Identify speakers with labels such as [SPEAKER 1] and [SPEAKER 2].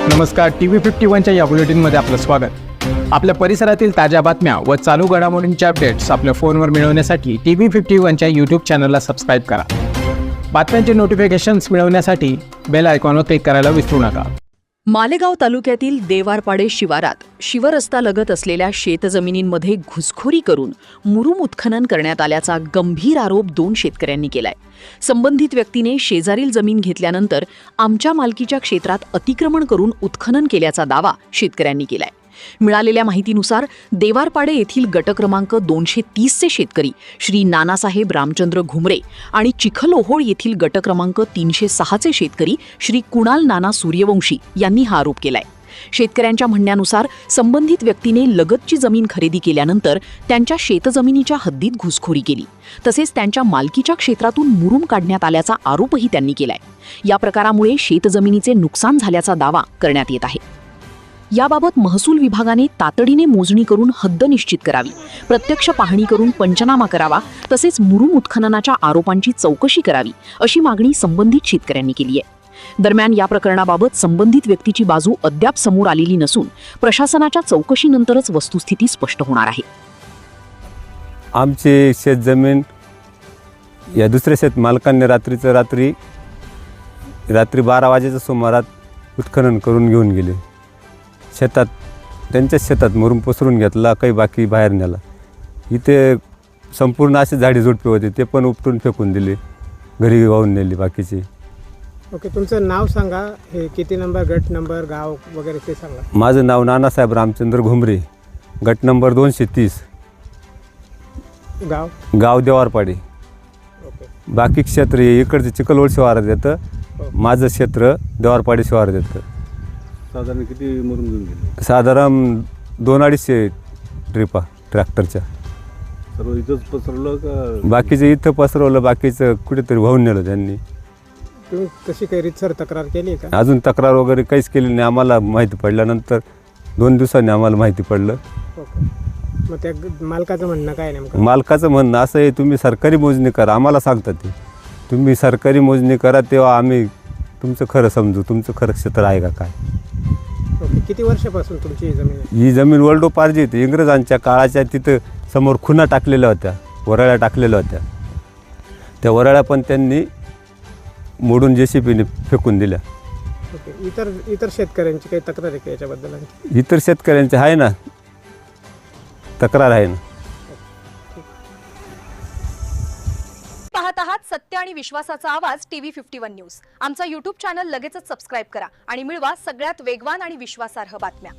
[SPEAKER 1] नमस्कार, TV51च्या या बुलेटिनमध्ये आपलं स्वागत। आपल्या परिसरातील ताज्या बातम्या व चालू घडामोडींचे अपडेट्स आपल्या फोनवर मिळवण्यासाठी TV51च्या YouTube चॅनलला सबस्क्राईब करा। बातम्यांचे नोटिफिकेशन्स मिळवण्यासाठी बेल आयकॉनवर क्लिक करायला विसरू नका।
[SPEAKER 2] मालेगाव तालुक्यातील देवारपाडे शिवारात शिवरस्त्यालगत असलेल्या शेतजमिनींमध्ये घुसखोरी करून मुरुम उत्खनन करण्यात आल्याचा गंभीर आरोप 2 शेतकऱ्यांनी केलाय। संबंधित व्यक्तीने शेजारील जमीन घेतल्यानंतर आमच्या मालकीच्या क्षेत्रात अतिक्रमण करून उत्खनन केल्याचा दावा शेतकऱ्यांनी केलाय। मिळालेल्या माहितीनुसार देवारपाडे येथील गट क्रमांक 230 चे शेतकरी श्री नानासाहेब रामचंद्र घुमरे आणि चिखलोहोळ येथील गट क्रमांक 306 चे शेतकरी श्री कुणाल नाना सूर्यवंशी यांनी हा आरोप केलाय। शेतकऱ्यांच्या म्हणण्यानुसार संबंधित व्यक्तीने लगतची जमीन खरेदी केल्यानंतर त्यांच्या शेतजमिनीच्या हद्दीत घुसखोरी केली, तसेच त्यांच्या मालकीच्या क्षेत्रातून मुरुम काढण्यात आल्याचा आरोपही त्यांनी केलाय। या प्रकारामुळे शेतजमिनीचे नुकसान झाल्याचा दावा करण्यात येत आहे। याबाबत महसूल विभागाने तातडीने मोजणी करून हद्द निश्चित करावी, प्रत्यक्ष पाहणी करून पंचनामा करावा, तसेच मुरुम उत्खननाच्या आरोपांची चौकशी करावी अशी मागणी संबंधित शेतकऱ्यांनी केली आहे। दरम्यान या प्रकरणाबाबत संबंधित व्यक्तीची बाजू अद्याप समोर आलेली नसून प्रशासनाच्या चौकशीनंतरच वस्तुस्थिती स्पष्ट होणार आहे।
[SPEAKER 3] आमची शेतजमीन या दुसऱ्या शेत मालकांनी रात्री 12 वाजेच्या सुमारात उत्खनन करून घेऊन गेले। शेतात त्यांच्या शेतात मुरुम पसरून घेतला, काही बाकी बाहेर नेला। इथे संपूर्ण अशी झाडी झुडपे होते, ते पण उपटून फेकून दिले, घरी वाहून नेली बाकीची।
[SPEAKER 4] ओके, तुमचं नाव सांगा, हे किती नंबर, गट नंबर, गाव वगैरे ते सांगा।
[SPEAKER 3] माझं नाव नानासाहेब रामचंद्र घुमरे, गट नंबर 230, गाव देवारपाडे।
[SPEAKER 4] ओके,
[SPEAKER 3] बाकी क्षेत्र इकडचे चिखलोहोळ शिवारात येतं, माझं क्षेत्र देवारपाडे शिवारात येतं।
[SPEAKER 5] साधारण किती मुरुम घेऊन गेले?
[SPEAKER 3] साधारण 2-250 ट्रिपा ट्रॅक्टरच्या।
[SPEAKER 5] सर्व इथंच पसरवलं का?
[SPEAKER 3] बाकीचं इथं पसरवलं, बाकीचं कुठेतरी वाहून नेलं त्यांनी।
[SPEAKER 4] तुम्ही तशी काही रीतसर तक्रार केली का?
[SPEAKER 3] अजून तक्रार वगैरे काहीच केली नाही। आम्हाला माहिती पडल्यानंतर 2 दिवसांनी आम्हाला माहिती पडलं।
[SPEAKER 4] ओके, मग त्या मालकाचं म्हणणं काय नेमकं?
[SPEAKER 3] मालकाचं म्हणणं असं आहे, तुम्ही सरकारी मोजणी करा। आम्हाला सांगतात ते, तुम्ही सरकारी मोजणी करा, तेव्हा आम्ही तुमचं खरं समजू, तुमचं खरं क्षेत्र आहे का काय।
[SPEAKER 4] ओके, किती वर्षापासून तुमची ही जमीन आहे?
[SPEAKER 3] ही जमीन वडिलोपार्जित आहे। इंग्रजांच्या काळाच्या तिथं समोर खुणा टाकलेल्या होत्या, वराळ्या टाकलेल्या होत्या। त्या वराळ्या पण त्यांनी मोडून JCBने फेकून दिल्या।
[SPEAKER 4] ओके, इतर शेतकऱ्यांची काही तक्रार आहे का याच्याबद्दल?
[SPEAKER 3] इतर शेतकऱ्यांचे आहे ना, तक्रार आहे ना।
[SPEAKER 6] पाहत आहात सत्य आणि विश्वासाचा आवाज TV51 न्यूज। आमचा YouTube चॅनल लगेचच सबस्क्राईब करा आणि मिळवा सगळ्यात वेगवान आणि विश्वासार्ह बातम्या।